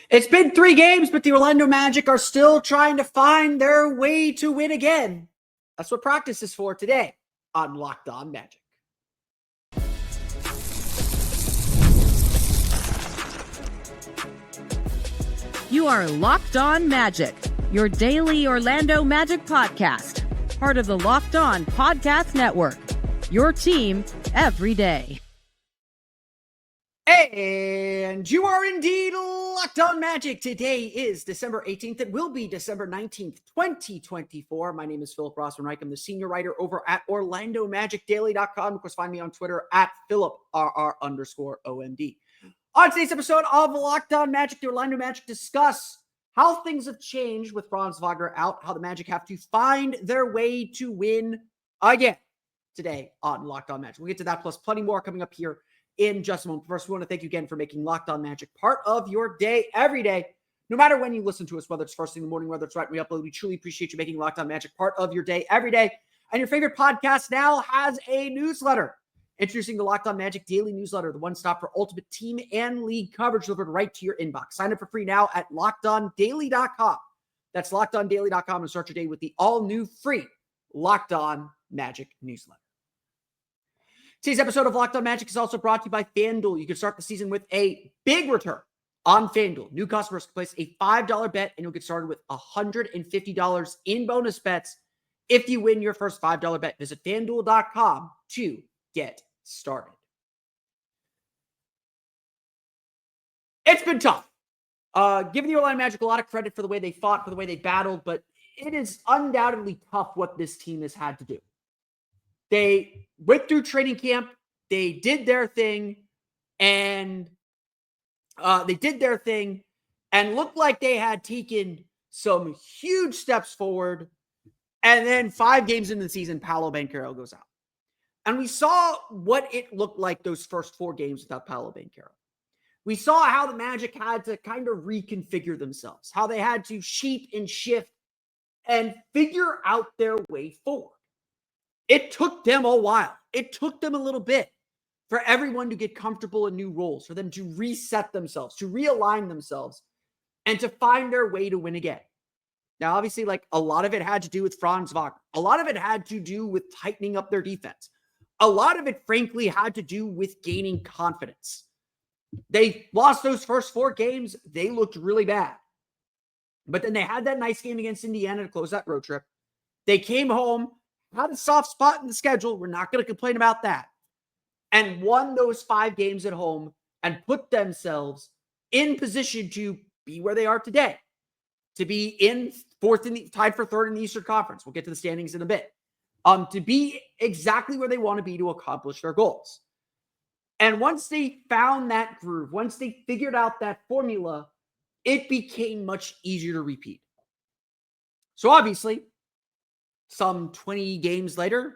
It's been 3 games, but the Orlando Magic are still trying to find their way to win again. That's what practice is for today on Locked On Magic. You are Locked On Magic, your daily Orlando Magic podcast, part of the Locked On Podcast Network, your team every day. And you are indeed Locked On Magic. Today is December 18th. It will be December 19th, 2024. My name is Philip Rossman-Reich. I'm the senior writer over at OrlandoMagicDaily.com. Of course, find me on Twitter at PhilipRR_OMD. On today's episode of Locked On Magic, the Orlando Magic discuss how things have changed with Franz Wagner out, how the Magic have to find their way to win again today on Locked On Magic. We'll get to that plus plenty more coming up here in just a moment. First, we want to thank you again for making Locked On Magic part of your day every day. No matter when you listen to us, whether it's first thing in the morning, whether it's right when we upload, we truly appreciate you making Locked On Magic part of your day every day. And your favorite podcast now has a newsletter. Introducing the Locked On Magic Daily Newsletter, the one stop for ultimate team and league coverage delivered right to your inbox. Sign up for free now at LockedOnDaily.com. That's LockedOnDaily.com and start your day with the all-new free Locked On Magic newsletter. Today's episode of Locked On Magic is also brought to you by FanDuel. You can start the season with a big return on FanDuel. New customers can place a $5 bet and you'll get started with $150 in bonus bets if you win your first $5 bet. Visit FanDuel.com to get started. It's been tough. Giving the Orlando Magic a lot of credit for the way they fought, for the way they battled, but it is undoubtedly tough what this team has had to do. They went through training camp, they did their thing, and looked like they had taken some huge steps forward. And then 5 games into the season, Paolo Banchero goes out. And we saw what it looked like those first 4 games without Paolo Banchero. We saw how the Magic had to kind of reconfigure themselves, how they had to shape and shift and figure out their way forward. It took them a while. It took them a little bit for everyone to get comfortable in new roles, for them to reset themselves, to realign themselves, and to find their way to win again. Now, obviously, a lot of it had to do with Franz Wagner. A lot of it had to do with tightening up their defense. A lot of it, frankly, had to do with gaining confidence. They lost those first 4 games. They looked really bad. But then they had that nice game against Indiana to close that road trip. They came home, had a soft spot in the schedule. We're not going to complain about that. And won those 5 games at home and put themselves in position to be where they are today. To be in tied for 3rd in the Eastern Conference. We'll get to the standings in a bit. To be exactly where they want to be to accomplish their goals. And once they found that groove, once they figured out that formula, it became much easier to repeat. So obviously, about 20 games later,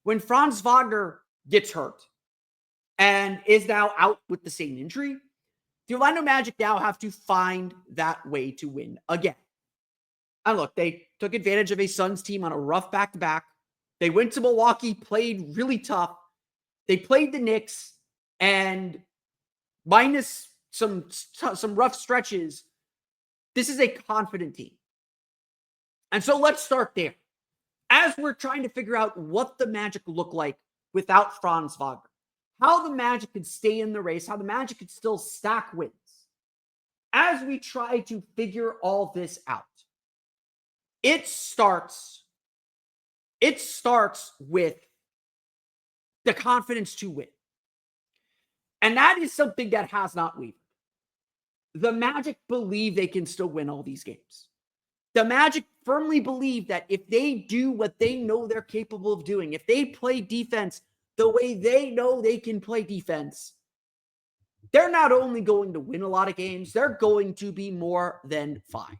when Franz Wagner gets hurt and is now out with the same injury, the Orlando Magic now have to find that way to win again. And look, they took advantage of a Suns team on a rough back-to-back. They went to Milwaukee, played really tough. They played the Knicks, and minus some rough stretches, this is a confident team. And so let's start there. As we're trying to figure out what the Magic look like without Franz Wagner, how the Magic could stay in the race, how the Magic could still stack wins. As we try to figure all this out, it starts with the confidence to win. And that is something that has not wavered. The Magic believe they can still win all these games. The Magic firmly believe that if they do what they know they're capable of doing, if they play defense the way they know they can play defense, they're not only going to win a lot of games, they're going to be more than fine.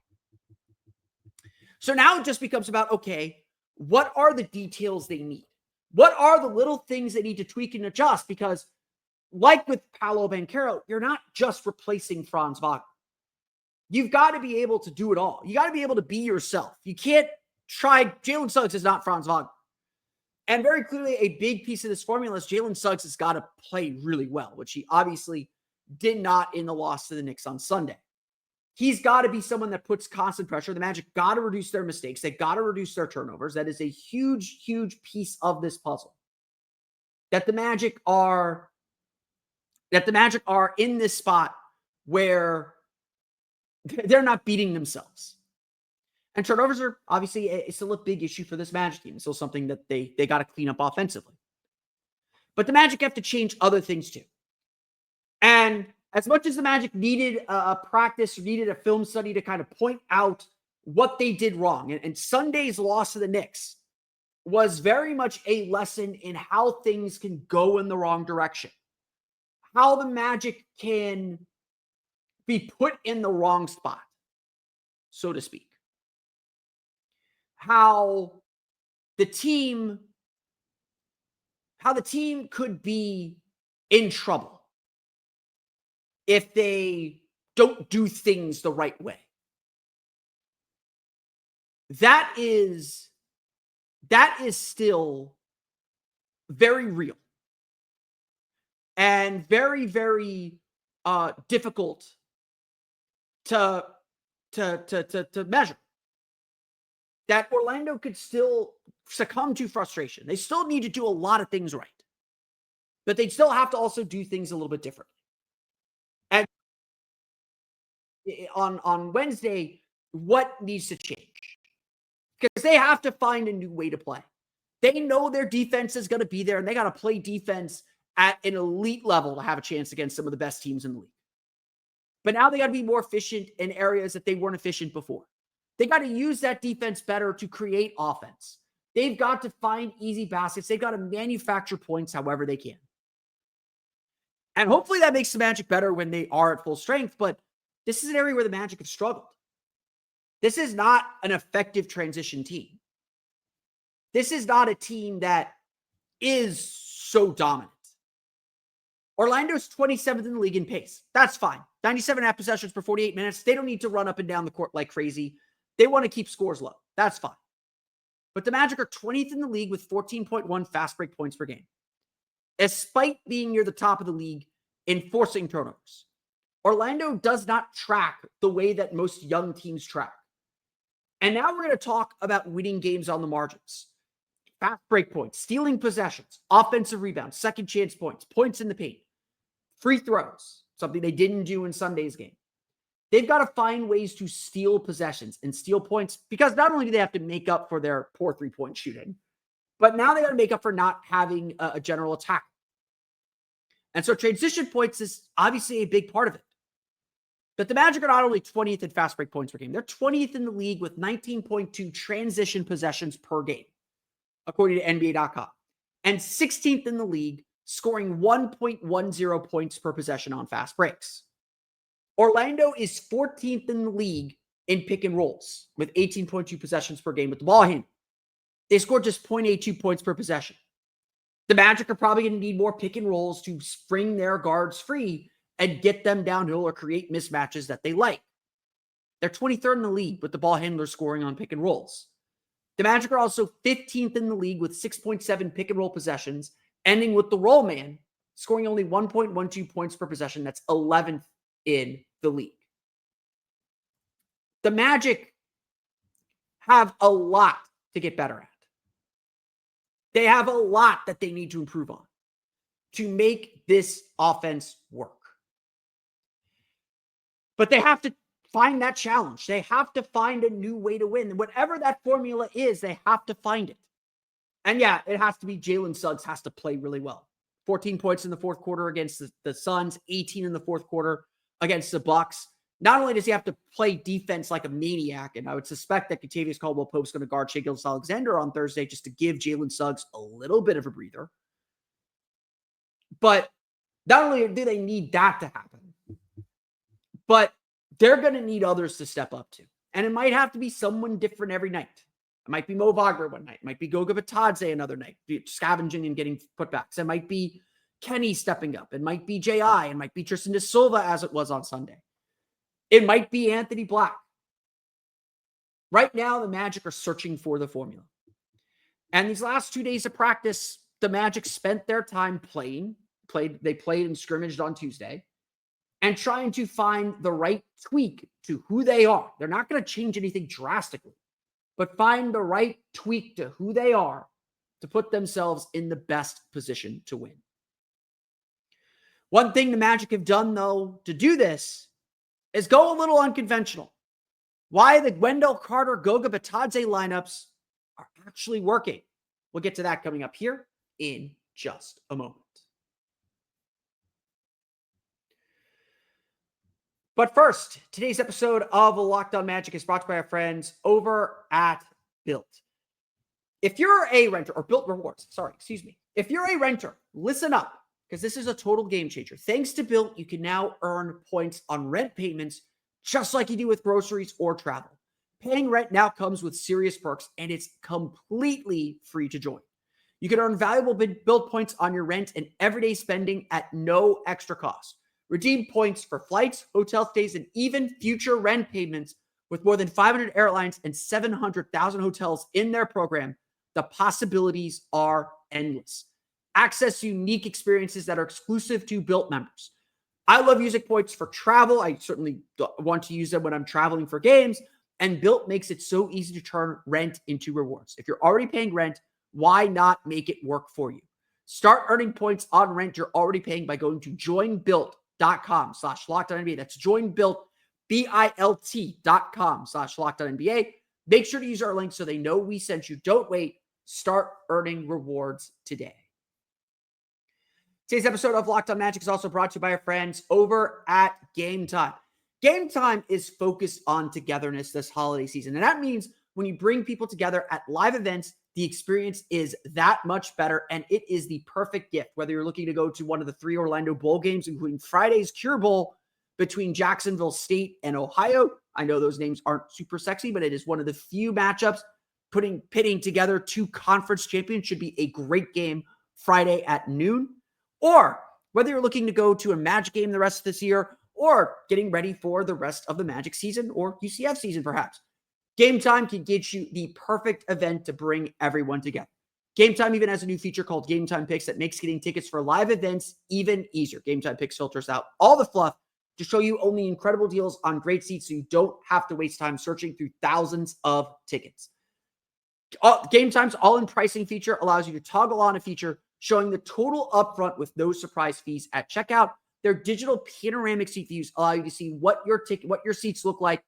So now it just becomes about, okay, what are the details they need? What are the little things they need to tweak and adjust? Because like with Paolo Banchero, you're not just replacing Franz Wagner. You've got to be able to do it all. You got to be able to be yourself. You can't try. Jalen Suggs is not Franz Wagner. And very clearly, a big piece of this formula is Jalen Suggs has got to play really well, which he obviously did not in the loss to the Knicks on Sunday. He's got to be someone that puts constant pressure. The Magic got to reduce their mistakes. They got to reduce their turnovers. That is a huge, huge piece of this puzzle. That the Magic are in this spot where they're not beating themselves. And turnovers are obviously still a big issue for this Magic team. It's still something that they got to clean up offensively. But the Magic have to change other things too. And as much as the Magic needed a practice, needed a film study to kind of point out what they did wrong, and Sunday's loss to the Knicks was very much a lesson in how things can go in the wrong direction, how the Magic can be put in the wrong spot, so to speak, how the team could be in trouble if they don't do things the right way. That is still very real and very, very difficult to measure. That Orlando could still succumb to frustration. They still need to do a lot of things right, but they still have to also do things a little bit differently. And on Wednesday, what needs to change? Because they have to find a new way to play. They know their defense is going to be there, and they got to play defense at an elite level to have a chance against some of the best teams in the league. But now they got to be more efficient in areas that they weren't efficient before. They got to use that defense better to create offense. They've got to find easy baskets. They've got to manufacture points however they can. And hopefully that makes the Magic better when they are at full strength, but this is an area where the Magic have struggled. This is not an effective transition team. This is not a team that is so dominant. Orlando's 27th in the league in pace. That's fine. 97.5 possessions per 48 minutes. They don't need to run up and down the court like crazy. They want to keep scores low. That's fine. But the Magic are 20th in the league with 14.1 fast break points per game, despite being near the top of the league in forcing turnovers. Orlando does not track the way that most young teams track. And now we're going to talk about winning games on the margins. Fast break points, stealing possessions, offensive rebounds, second chance points, points in the paint, free throws, something they didn't do in Sunday's game. They've got to find ways to steal possessions and steal points, because not only do they have to make up for their poor three-point shooting, but now they got to make up for not having a general attack. And so transition points is obviously a big part of it. But the Magic are not only 20th in fast break points per game, they're 20th in the league with 19.2 transition possessions per game, according to NBA.com, and 16th in the league, scoring 1.10 points per possession on fast breaks. Orlando is 14th in the league in pick and rolls with 18.2 possessions per game with the ball handle. They scored just 0.82 points per possession. The Magic are probably going to need more pick and rolls to spring their guards free and get them downhill or create mismatches that they like. They're 23rd in the league with the ball handler scoring on pick and rolls. The Magic are also 15th in the league with 6.7 pick and roll possessions, ending with the roll man scoring only 1.12 points per possession. That's 11th in the league. The Magic have a lot to get better at. They have a lot that they need to improve on to make this offense work. But they have to find that challenge. They have to find a new way to win. Whatever that formula is, they have to find it. And yeah, it has to be Jalen Suggs has to play really well. 14 points in the fourth quarter against the Suns, 18 in the fourth quarter against the Bucks. Not only does he have to play defense like a maniac, and I would suspect that Kentavious Caldwell-Pope's going to guard Shai Gilgeous-Alexander on Thursday just to give Jalen Suggs a little bit of a breather. But not only do they need that to happen, but they're going to need others to step up to. And it might have to be someone different every night. It might be Mo Wagner one night. It might be Goga Bitadze another night, scavenging and getting putbacks. It might be Kenny stepping up. It might be J.I. It might be Tristan da Silva as it was on Sunday. It might be Anthony Black. Right now, the Magic are searching for the formula. And these last 2 days of practice, the Magic spent their time playing. They played and scrimmaged on Tuesday. and trying to find the right tweak to who they are. They're not going to change anything drastically, but find the right tweak to who they are to put themselves in the best position to win. One thing the Magic have done, though, to do this is go a little unconventional. Why the Wendell Carter, Goga Bitadze lineups are actually working. We'll get to that coming up here in just a moment. But first, today's episode of Locked On Magic is brought to you by our friends over at Built. If you're a renter, or Built Rewards, If you're a renter, listen up, because this is a total game changer. Thanks to Built, you can now earn points on rent payments just like you do with groceries or travel. Paying rent now comes with serious perks, and it's completely free to join. You can earn valuable Built points on your rent and everyday spending at no extra cost. Redeem points for flights, hotel stays, and even future rent payments. With more than 500 airlines and 700,000 hotels in their program, the possibilities are endless. Access unique experiences that are exclusive to Built members. I love using points for travel. I certainly want to use them when I'm traveling for games. And Built makes it so easy to turn rent into rewards. If you're already paying rent, why not make it work for you? Start earning points on rent you're already paying by going to joinbuilt.com/LockedOnNBA. That's joinbuilt, BILT.com/LockedOnNBA. Make sure to use our link so they know we sent you. Don't wait. Start earning rewards today. Today's episode of Locked On Magic is also brought to you by our friends over at Game Time. Game Time is focused on togetherness this holiday season. And that means when you bring people together at live events, the experience is that much better. And it is the perfect gift, whether you're looking to go to one of the 3 Orlando Bowl games, including Friday's Cure Bowl between Jacksonville State and Ohio. I know those names aren't super sexy, but it is one of the few matchups pitting together 2 conference champions. Should be a great game Friday at noon. Or whether you're looking to go to a Magic game the rest of this year, or getting ready for the rest of the Magic season or UCF season perhaps, Game Time can get you the perfect event to bring everyone together. Game Time even has a new feature called Game Time Picks that makes getting tickets for live events even easier. Game Time Picks filters out all the fluff to show you only incredible deals on great seats so you don't have to waste time searching through thousands of tickets. Game Time's all-in pricing feature allows you to toggle on a feature showing the total upfront with no surprise fees at checkout. Their digital panoramic seat views allow you to see what your seats look like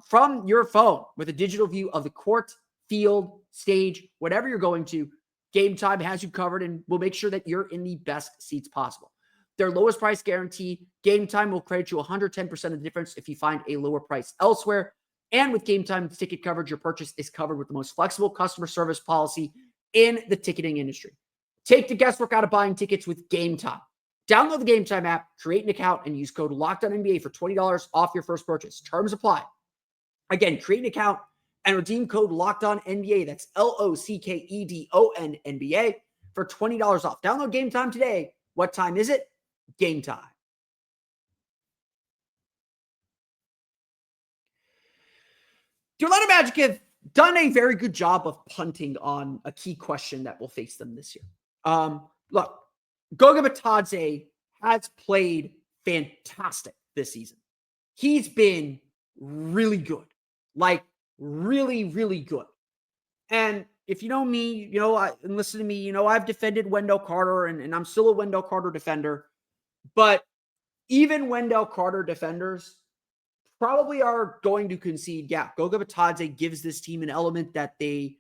from your phone with a digital view of the court, field, stage, whatever you're going to. Game Time has you covered and will make sure that you're in the best seats possible. Their lowest price guarantee, Game Time will credit you 110% of the difference if you find a lower price elsewhere. And with Game Time ticket coverage, your purchase is covered with the most flexible customer service policy in the ticketing industry. Take the guesswork out of buying tickets with Game Time. Download the Game Time app, create an account, and use code LOCKEDONNBA for $20 off your first purchase. Terms apply. Again, create an account and redeem code LOCKEDONNBA. That's LOCKEDONNBA for $20 off. Download Game Time today. What time is it? Game time. The Orlando Magic have done a very good job of punting on a key question that will face them this year. Look, Goga Bitadze has played fantastic this season. He's been really good, like really, really good. And if you know me, and listen to me, I've defended Wendell Carter and I'm still a Wendell Carter defender. But even Wendell Carter defenders probably are going to concede, yeah, Goga Bitadze gives this team an element that they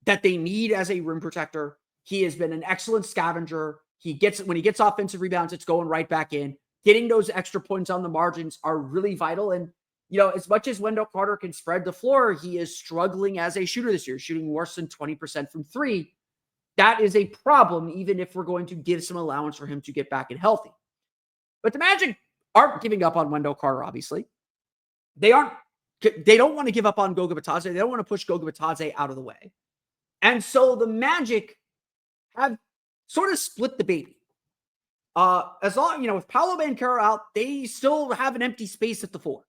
need as a rim protector. He has been an excellent scavenger. When he gets offensive rebounds, it's going right back in. Getting those extra points on the margins are really vital. And, as much as Wendell Carter can spread the floor, he is struggling as a shooter this year, shooting worse than 20% from 3. That is a problem, even if we're going to give some allowance for him to get back and healthy. But the Magic aren't giving up on Wendell Carter, obviously. They don't want to give up on Goga Bitadze. They don't want to push Goga Bitadze out of the way. And so the Magic have sort of split the baby. As long, with Paolo Banchero out, they still have an empty space at the 4.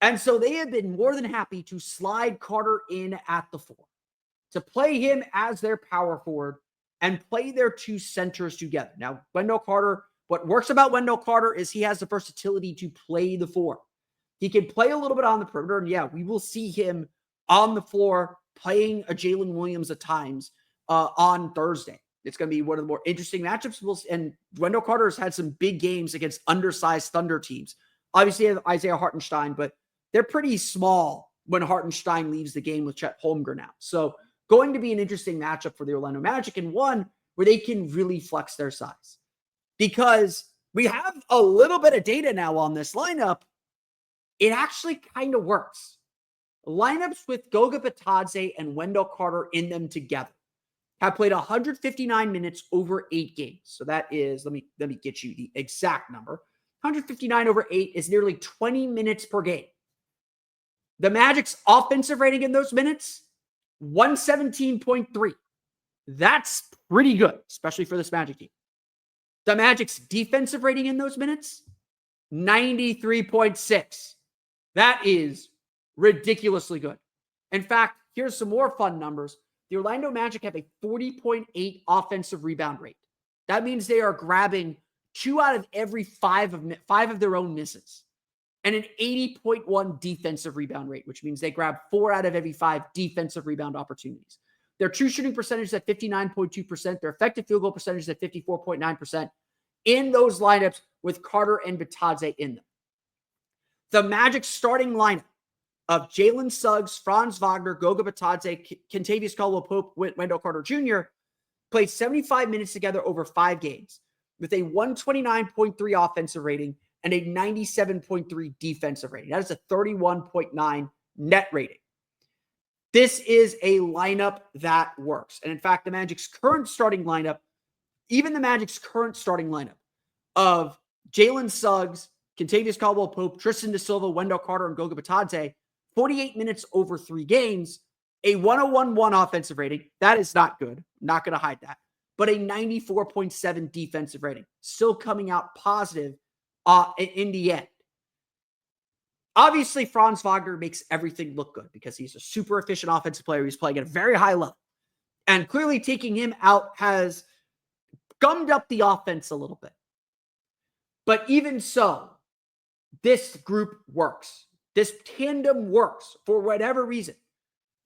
And so they have been more than happy to slide Carter in at the 4, to play him as their power forward and play their 2 centers together. Now, Wendell Carter What works about Wendell Carter is he has the versatility to play the four. He can play a little bit on the perimeter, and yeah, we will see him on the floor playing a Jalen Williams at times on Thursday. It's going to be one of the more interesting matchups. And Wendell Carter has had some big games against undersized Thunder teams. Obviously, they have Isaiah Hartenstein, but they're pretty small when Hartenstein leaves the game with Chet Holmgren now. So going to be an interesting matchup for the Orlando Magic, and one where they can really flex their size. Because we have a little bit of data now on this lineup. It actually kind of works. Lineups with Goga Bitadze and Wendell Carter in them together have played 159 minutes over 8 games. So that is, let me get you the exact number. 159 over 8 is nearly 20 minutes per game. The Magic's offensive rating in those minutes, 117.3. That's pretty good, especially for this Magic team. The Magic's defensive rating in those minutes, 93.6. That is ridiculously good. In fact, here's some more fun numbers. The Orlando Magic have a 40.8 offensive rebound rate. That means they are grabbing 2 out of every 5 of their own misses. And an 80.1 defensive rebound rate, which means they grab 4 out of every 5 defensive rebound opportunities. Their true shooting percentage is at 59.2%. Their effective field goal percentage is at 54.9% in those lineups with Carter and Bitadze in them. The Magic starting lineup of Jalen Suggs, Franz Wagner, Goga Bitadze, Kentavious Caldwell-Pope, Wendell Carter Jr. played 75 minutes together over 5 games with a 129.3 offensive rating and a 97.3 defensive rating. That is a 31.9 net rating. This is a lineup that works. And in fact, the Magic's current starting lineup, even the Magic's current starting lineup of Jalen Suggs, Kentavious Caldwell-Pope, Tristan Da Silva, Wendell Carter, and Goga Bitadze, 48 minutes over 3 games, a 101.1 offensive rating. That is not good. Not going to hide that. But a 94.7 defensive rating. Still coming out positive in the end. Obviously, Franz Wagner makes everything look good because he's a super efficient offensive player. He's playing at a very high level. And clearly taking him out has gummed up the offense a little bit. But even so, this group works. This tandem works for whatever reason.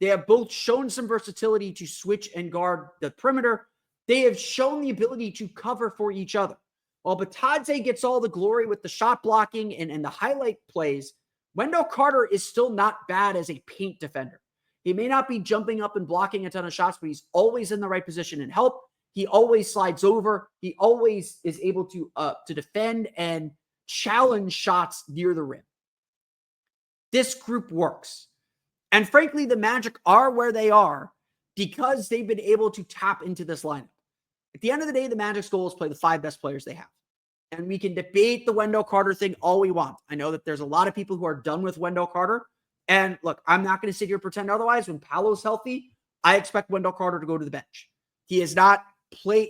They have both shown some versatility to switch and guard the perimeter. They have shown the ability to cover for each other. While Bitadze gets all the glory with the shot blocking and the highlight plays, Wendell Carter is still not bad as a paint defender. He may not be jumping up and blocking a ton of shots, but he's always in the right position and help. He always slides over. He always is able to defend and challenge shots near the rim. This group works. And frankly, the Magic are where they are because they've been able to tap into this lineup. At the end of the day, the Magic's goal is play the 5 best players they have. And we can debate the Wendell Carter thing all we want. I know that there's a lot of people who are done with Wendell Carter. And look, I'm not going to sit here and pretend otherwise. When Paolo's healthy, I expect Wendell Carter to go to the bench. He has not played,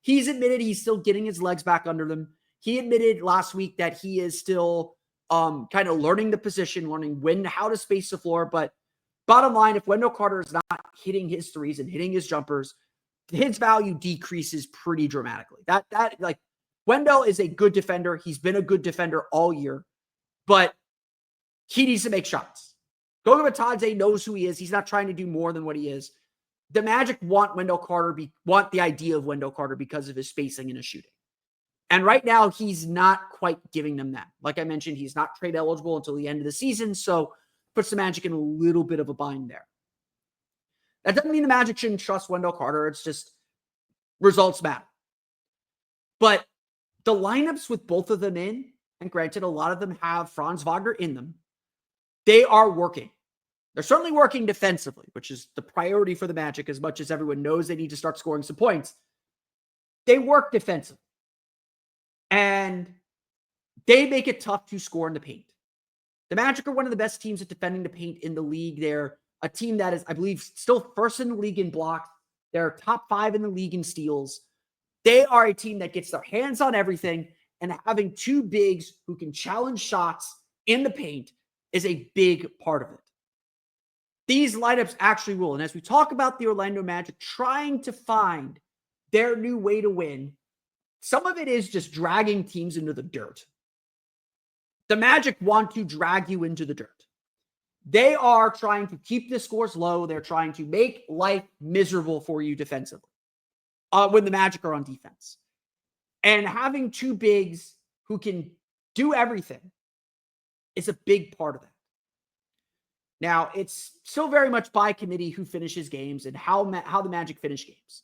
he's admitted he's still getting his legs back under them. He admitted last week that he is still kind of learning the position, learning how to space the floor. But bottom line, if Wendell Carter is not hitting his threes and hitting his jumpers, his value decreases pretty dramatically. Wendell is a good defender. He's been a good defender all year, but he needs to make shots. Goga Bitadze knows who he is. He's not trying to do more than what he is. The Magic want the idea of Wendell Carter because of his spacing and his shooting. And right now, he's not quite giving them that. Like I mentioned, he's not trade eligible until the end of the season, so puts the Magic in a little bit of a bind there. That doesn't mean the Magic shouldn't trust Wendell Carter. It's just results matter. But the lineups with both of them in, and granted, a lot of them have Franz Wagner in them, they are working. They're certainly working defensively, which is the priority for the Magic as much as everyone knows they need to start scoring some points. They work defensively. And they make it tough to score in the paint. The Magic are one of the best teams at defending the paint in the league. They're a team that is, I believe, still first in the league in blocks. They're top 5 in the league in steals. They are a team that gets their hands on everything, and having 2 bigs who can challenge shots in the paint is a big part of it. These lineups actually rule. And as we talk about the Orlando Magic trying to find their new way to win, some of it is just dragging teams into the dirt. The Magic want to drag you into the dirt. They are trying to keep the scores low. They're trying to make life miserable for you defensively when the Magic are on defense. And having two bigs who can do everything is a big part of that. Now, it's still very much by committee who finishes games and how the Magic finish games.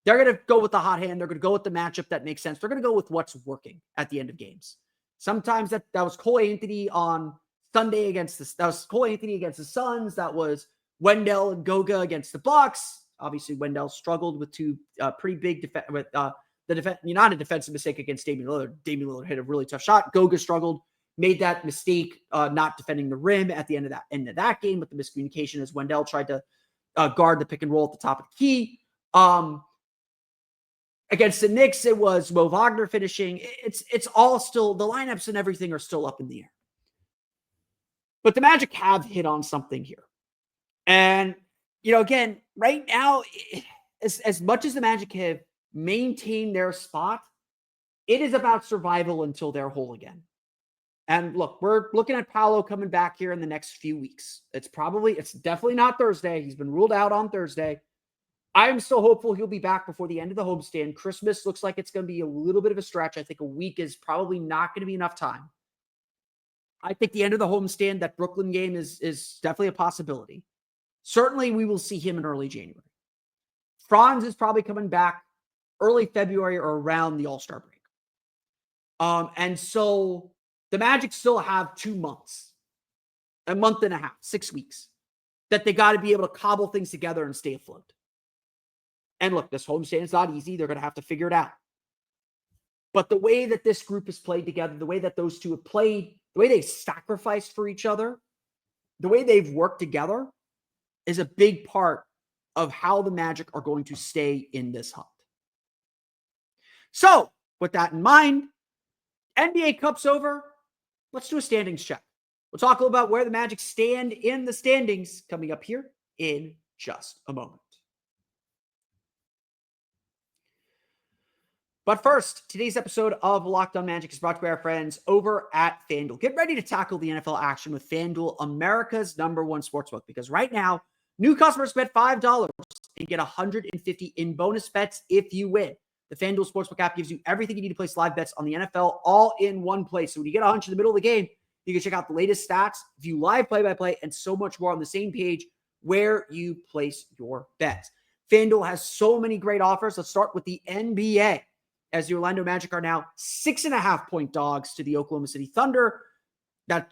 They're going to go with the hot hand. They're going to go with the matchup that makes sense. They're going to go with what's working at the end of games. Sometimes that was Cole Anthony on Sunday against the Suns. That was Wendell and Goga against the Bucks. Obviously, Wendell struggled with two pretty big not a defensive mistake against Damian Lillard. Damian Lillard hit a really tough shot. Goga struggled, made that mistake not defending the rim at the end of that game with the miscommunication as Wendell tried to guard the pick and roll at the top of the key. Against the Knicks, it was Mo Wagner finishing. It's all still, the lineups and everything are still up in the air. But the Magic have hit on something here. And, again, right now, as much as the Magic have maintained their spot, it is about survival until they're whole again. And look, we're looking at Paolo coming back here in the next few weeks. It's definitely not Thursday. He's been ruled out on Thursday. I'm still hopeful he'll be back before the end of the homestand. Christmas looks like it's going to be a little bit of a stretch. I think a week is probably not going to be enough time. I think the end of the homestand, that Brooklyn game is definitely a possibility. Certainly, we will see him in early January. Franz is probably coming back early February or around the All-Star break. And so the Magic still have 2 months, a month and a half, 6 weeks, that they got to be able to cobble things together and stay afloat. And look, this homestand is not easy. They're going to have to figure it out. But the way that this group has played together, the way that those two have played, the way they've sacrificed for each other, the way they've worked together is a big part of how the Magic are going to stay in this hunt. So, with that in mind, NBA Cup's over. Let's do a standings check. We'll talk a little about where the Magic stand in the standings coming up here in just a moment. But first, today's episode of Locked On Magic is brought to you by our friends over at FanDuel. Get ready to tackle the NFL action with FanDuel, America's #1 sportsbook, because right now, new customers bet $5 and get $150 in bonus bets if you win. The FanDuel Sportsbook app gives you everything you need to place live bets on the NFL all in one place. So when you get a hunch in the middle of the game, you can check out the latest stats, view live play-by-play, and so much more on the same page where you place your bets. FanDuel has so many great offers. Let's start with the NBA. As the Orlando Magic are now 6.5-point dogs to the Oklahoma City Thunder. That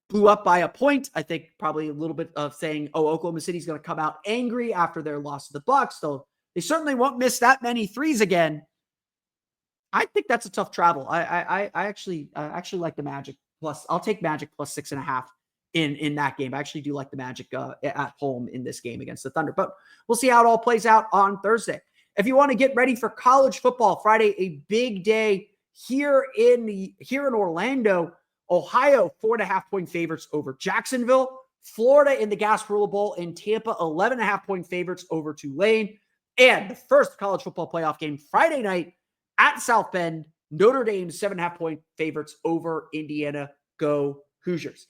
blew up by a point. I think probably a little bit of saying, Oklahoma City's going to come out angry after their loss to the Bucks. So they certainly won't miss that many threes again. I think that's a tough travel. I actually like the Magic plus. I'll take Magic plus 6.5 in that game. I actually do like the Magic at home in this game against the Thunder. But we'll see how it all plays out on Thursday. If you want to get ready for college football, Friday, a big day here in Orlando. Ohio, 4.5-point favorites over Jacksonville. Florida in the Gasparilla Bowl, and Tampa, 11.5-point favorites over Tulane. And the first college football playoff game Friday night at South Bend, Notre Dame, 7.5-point favorites over Indiana. Go Hoosiers.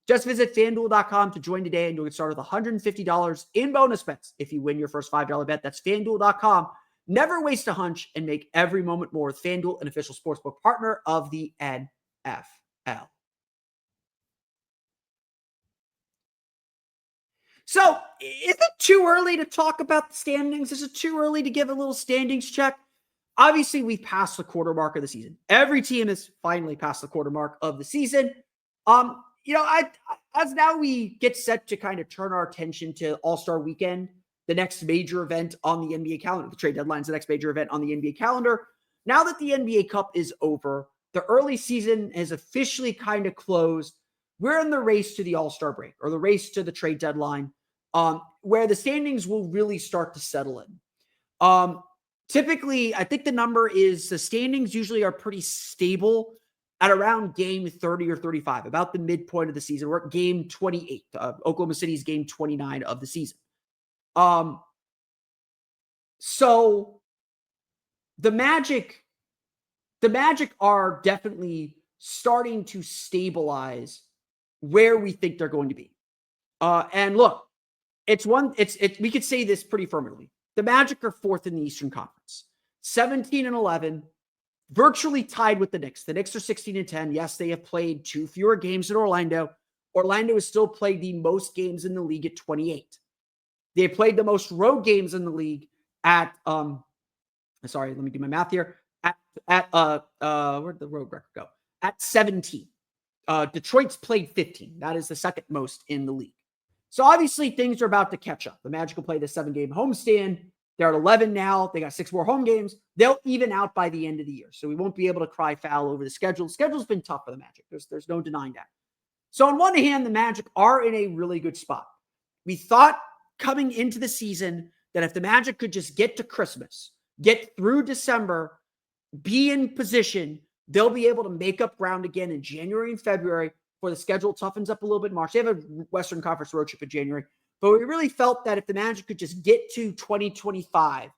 Just visit FanDuel.com to join today, and you'll get started with $150 in bonus bets if you win your first $5 bet. That's FanDuel.com. Never waste a hunch and make every moment more with FanDuel, an official sportsbook partner of the NFL. So, is it too early to talk about the standings? Is it too early to give a little standings check? Obviously, we've passed the quarter mark of the season. Every team has finally passed the quarter mark of the season. As now we get set to kind of turn our attention to All-Star Weekend, the next major event on the NBA calendar, the trade deadline is the next major event on the NBA calendar. Now that the NBA Cup is over, the early season is officially kind of closed. We're in the race to the All-Star break, or the race to the trade deadline, where the standings will really start to settle in. Typically, I think the number is the standings usually are pretty stable at around game 30 or 35, about the midpoint of the season. We're at game 28. Oklahoma City's game 29 of the season. So the Magic the Magic are definitely starting to stabilize where we think they're going to be. And look, we could say this pretty affirmatively. The Magic are 4th in the Eastern Conference, 17-11, virtually tied with the Knicks. The Knicks are 16-10. Yes, they have played 2 fewer games than Orlando. Orlando has still played the most games in the league at 28. They have played the most road games in the league at sorry, let me do my math here. Where'd the road record go? At 17. Detroit's played 15. That is the second most in the league. So obviously things are about to catch up. The Magic will play the 7-game homestand. They're at 11 now. They got 6 more home games. They'll even out by the end of the year. So we won't be able to cry foul over the schedule. The schedule's been tough for the Magic. There's no denying that. So on one hand, the Magic are in a really good spot. We thought coming into the season that if the Magic could just get to Christmas, get through December, be in position, they'll be able to make up ground again in January and February before the schedule toughens up a little bit in March. They have a Western Conference road trip in January. But we really felt that if the Magic could just get to 2025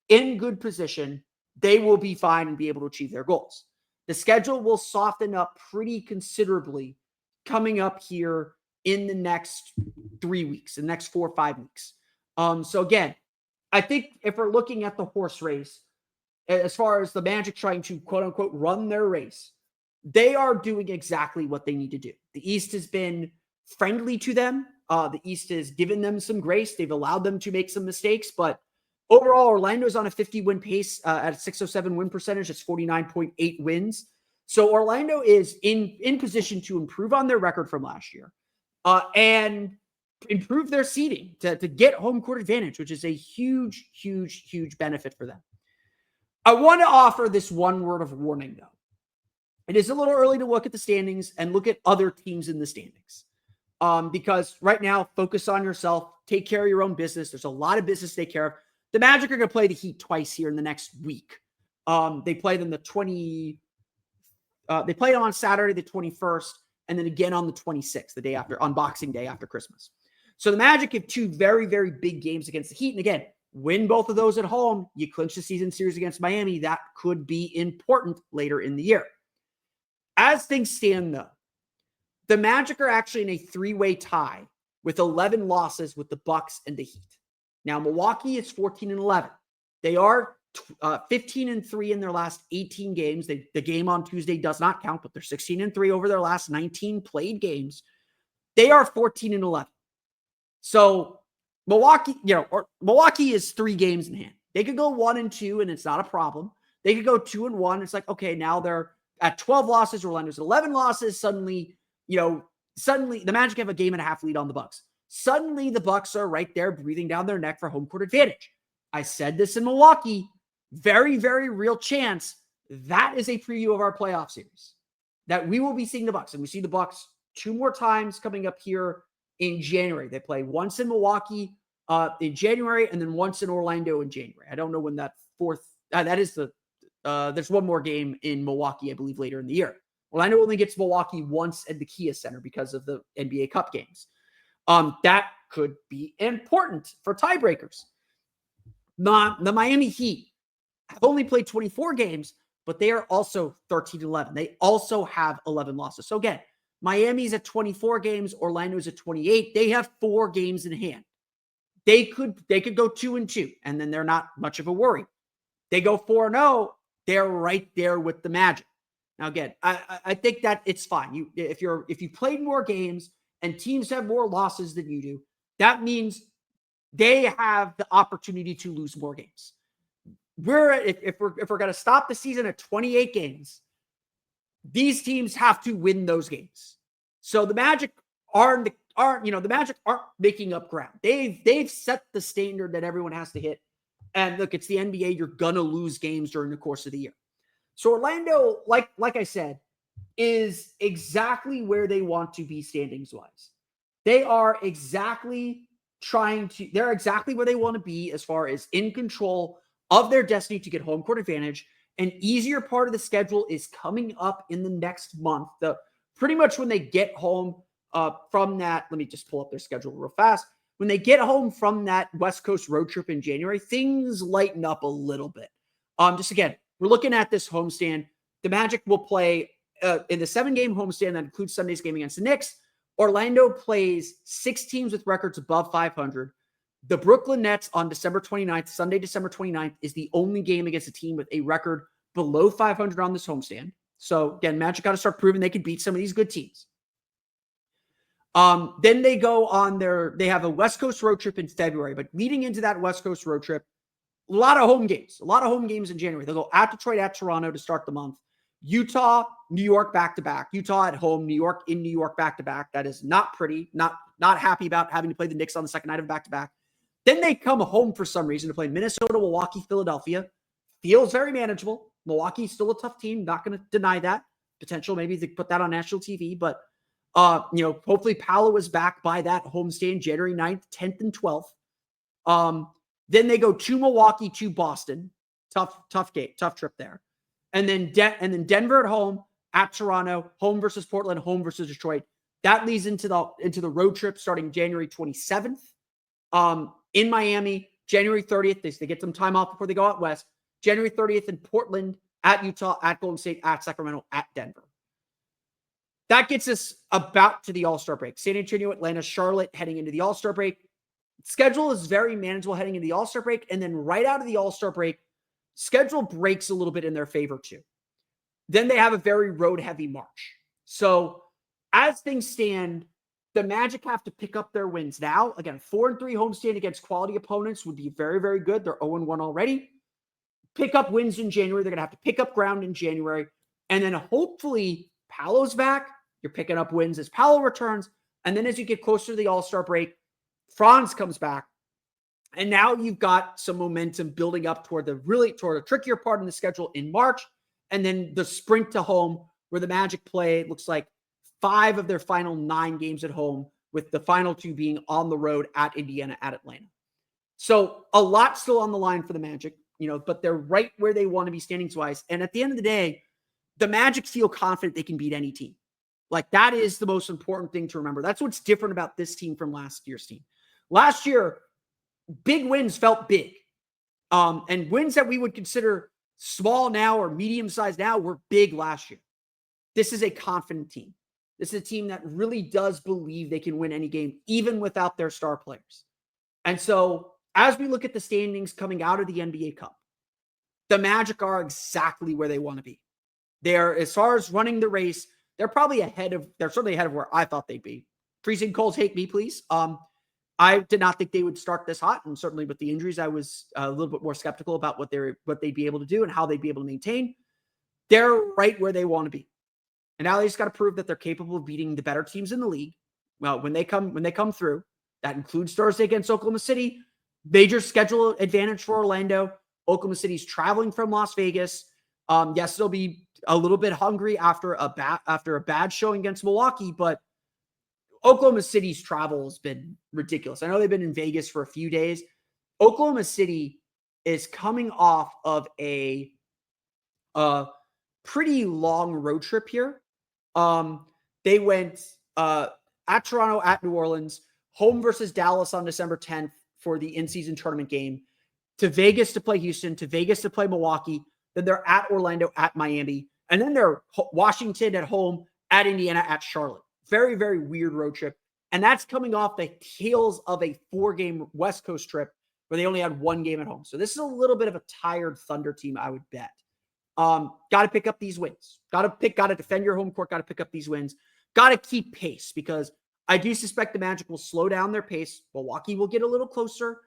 in good position, they will be fine and be able to achieve their goals. The schedule will soften up pretty considerably coming up here in the next 3 weeks, the next 4 or 5 weeks. So again, I think if we're looking at the horse race, as far as the Magic trying to quote unquote run their race, they are doing exactly what they need to do. The East has been friendly to them. The East has given them some grace. They've allowed them to make some mistakes, but overall, Orlando's on a 50-win pace at a 607 win percentage. It's 49.8 wins. So Orlando is in position to improve on their record from last year and improve their seeding to get home court advantage, which is a huge, huge, huge benefit for them. I want to offer this one word of warning, though. It is a little early to look at the standings and look at other teams in the standings. Because right now, focus on yourself, take care of your own business. There's a lot of business to take care of. The Magic are going to play the Heat twice here in the next week. They play them they play them on Saturday, the 21st, and then again on the 26th, the day after, on Boxing Day after Christmas. So the Magic have 2 very, very big games against the Heat. And again, win both of those at home, you clinch the season series against Miami. That could be important later in the year. As things stand, though, the Magic are actually in a 3-way tie with 11 losses with the Bucks and the Heat. Now, Milwaukee is 14-11. They are 15-3 in their last 18 games. The game on Tuesday does not count, but they're 16-3 over their last 19 played games. They are 14-11. So Milwaukee is 3 games in hand. They could go 1-2, and it's not a problem. They could go 2-1. It's like, okay, now they're at 12 losses. Orlando's at 11 losses. Suddenly the Magic have a game and a half lead on the Bucks. Suddenly the Bucks are right there breathing down their neck for home court advantage. I said this in Milwaukee. Very, very real chance that is a preview of our playoff series, that we will be seeing the Bucks. And we see the Bucks 2 more times coming up here in January. They play once in Milwaukee in January and then once in Orlando in January. I don't know when that there's one more game in Milwaukee, I believe, later in the year. Orlando only gets Milwaukee once at the Kia Center because of the NBA Cup games. That could be important for tiebreakers. The Miami Heat have only played 24 games, but they are also 13-11. They also have 11 losses. So again, Miami's at 24 games, Orlando's at 28. They have 4 games in hand. They could go 2-2, and then they're not much of a worry. They go 4-0, they're right there with the Magic. Now, again, I think that it's fine. If you played more games and teams have more losses than you do, that means they have the opportunity to lose more games. If we're going to stop the season at 28 games, these teams have to win those games. So the Magic aren't making up ground. They've set the standard that everyone has to hit. And look, it's the NBA. You're gonna lose games during the course of the year. So Orlando, like I said, is exactly where they want to be standings wise. They're exactly where they want to be as far as in control of their destiny to get home court advantage. An easier part of the schedule is coming up in the next month. Pretty much when they get home from that, let me just pull up their schedule real fast. When they get home from that West Coast road trip in January, things lighten up a little bit. Just again, we're looking at this homestand. the Magic will play in the 7-game homestand that includes Sunday's game against the Knicks. Orlando plays 6 teams with records above 500. The Brooklyn Nets on December 29th, Sunday, December 29th, is the only game against a team with a record below 500 on this homestand. So again, Magic got to start proving they could beat some of these good teams. Then they go on they have a West Coast road trip in February, but leading into that West Coast road trip, a lot of home games in January. They'll go at Detroit, at Toronto to start the month. Utah, New York back-to-back. Utah at home, New York in New York back-to-back. That is not pretty. Not happy about having to play the Knicks on the second night of back-to-back. Then they come home for some reason to play Minnesota, Milwaukee, Philadelphia. Feels very manageable. Milwaukee's still a tough team. Not going to deny that. Potential, maybe they put that on national TV, but hopefully Paolo is back by that homestand, January 9th, 10th, and 12th. Then they go to Milwaukee, to Boston. Tough game, tough trip there. And then Denver at home, at Toronto, home versus Portland, home versus Detroit. That leads into the road trip starting January 27th. In Miami, January 30th. They get some time off before they go out west. January 30th in Portland, at Utah, at Golden State, at Sacramento, at Denver. That gets us about to the All-Star break. San Antonio, Atlanta, Charlotte heading into the All-Star break. Schedule is very manageable heading into the All-Star break. And then right out of the All-Star break, schedule breaks a little bit in their favor too. Then they have a very road-heavy March. So as things stand, the Magic have to pick up their wins now. Again, 4-3 homestand against quality opponents would be very, very good. They're 0-1 already. Pick up wins in January. They're going to have to pick up ground in January. And then hopefully Paolo's back. You're picking up wins as Paolo returns. And then as you get closer to the All-Star break, Franz comes back. And now you've got some momentum building up toward a trickier part in the schedule in March. And then the sprint to home where the Magic play, it looks like 5 of their final 9 games at home, with the final 2 being on the road at Indiana, at Atlanta. So a lot still on the line for the Magic, but they're right where they want to be standings-wise. And at the end of the day, the Magic feel confident they can beat any team. Like, that is the most important thing to remember. That's what's different about this team from last year's team. Last year, big wins felt big. And wins that we would consider small now or medium-sized now were big last year. This is a confident team. This is a team that really does believe they can win any game, even without their star players. And so, as we look at the standings coming out of the NBA Cup, the Magic are exactly where they want to be. They're, as far as running the race, they're certainly ahead of where I thought they'd be. Freezing cold take me, please. I did not think they would start this hot, and certainly with the injuries, I was a little bit more skeptical about what they'd be able to do and how they'd be able to maintain. They're right where they want to be. And now they just got to prove that they're capable of beating the better teams in the league. Well, when they come through, that includes Thursday against Oklahoma City. Major schedule advantage for Orlando. Oklahoma City's traveling from Las Vegas. Yes, they'll be a little bit hungry after a bad showing against Milwaukee, but Oklahoma City's travel has been ridiculous. I know they've been in Vegas for a few days. Oklahoma City is coming off of a pretty long road trip here. They went at Toronto, at New Orleans, home versus Dallas on December 10th for the in-season tournament game, to Vegas to play Houston, to Vegas to play Milwaukee. Then they're at Orlando, at Miami, and then they're Washington at home, at Indiana, at Charlotte. Very, very weird road trip. And that's coming off the heels of a 4-game West Coast trip where they only had 1 game at home. So this is a little bit of a tired Thunder team, I would bet. Got to pick up these wins. Got to defend your home court. Got to pick up these wins. Got to keep pace, because I do suspect the Magic will slow down their pace. Milwaukee will get a little closer.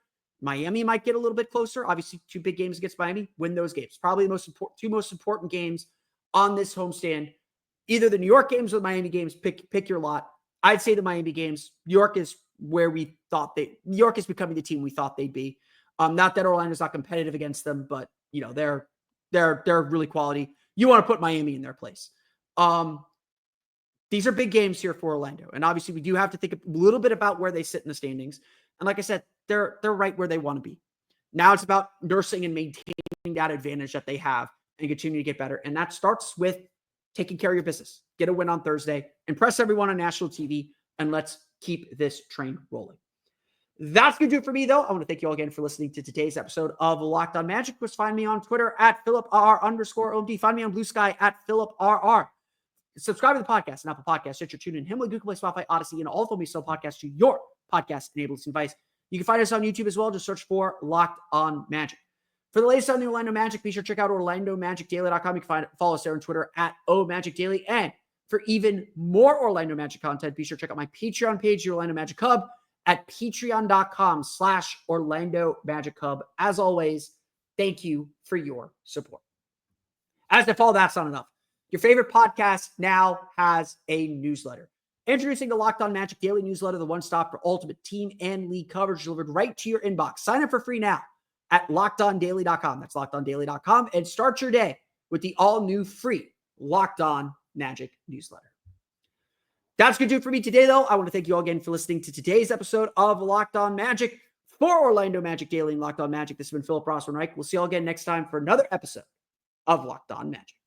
Miami might get a little bit closer. Obviously, 2 big games against Miami. Win those games. Probably the 2 most important games on this homestand. Either the New York games or the Miami games. Pick your lot. I'd say the Miami games. New York is New York is becoming the team we thought they'd be. Not that Orlando's not competitive against them, but they're really quality. You want to put Miami in their place. These are big games here for Orlando. And obviously we do have to think a little bit about where they sit in the standings. And like I said, they're right where they want to be. Now it's about nursing and maintaining that advantage that they have and continue to get better. And that starts with taking care of your business. Get a win on Thursday. Impress everyone on national TV. And let's keep this train rolling. That's going to do it for me, though. I want to thank you all again for listening to today's episode of Locked On Magic. Just find me on Twitter at PhilipRR_OMD. Find me on Blue Sky at PhilipRR. Subscribe to the podcast on Apple Podcasts, Stitcher, TuneIn, Himalaya, Google Play, Spotify, Odyssey, and all of them sell podcasts to your podcast-enabled device. You can find us on YouTube as well. Just search for Locked On Magic. For the latest on the Orlando Magic, be sure to check out OrlandoMagicDaily.com. You can follow us there on Twitter at OMagicDaily. And for even more Orlando Magic content, be sure to check out my Patreon page, the Orlando Magic Hub, at patreon.com/Orlando Magic Hub. As always, thank you for your support. As if all that's not enough, your favorite podcast now has a newsletter. Introducing the Locked On Magic Daily Newsletter, the one-stop for ultimate team and league coverage delivered right to your inbox. Sign up for free now at LockedOnDaily.com. That's LockedOnDaily.com. And start your day with the all-new free Locked On Magic newsletter. That's going to do it for me today, though. I want to thank you all again for listening to today's episode of Locked On Magic. For Orlando Magic Daily and Locked On Magic, this has been Philip Rossman-Reich. We'll see you all again next time for another episode of Locked On Magic.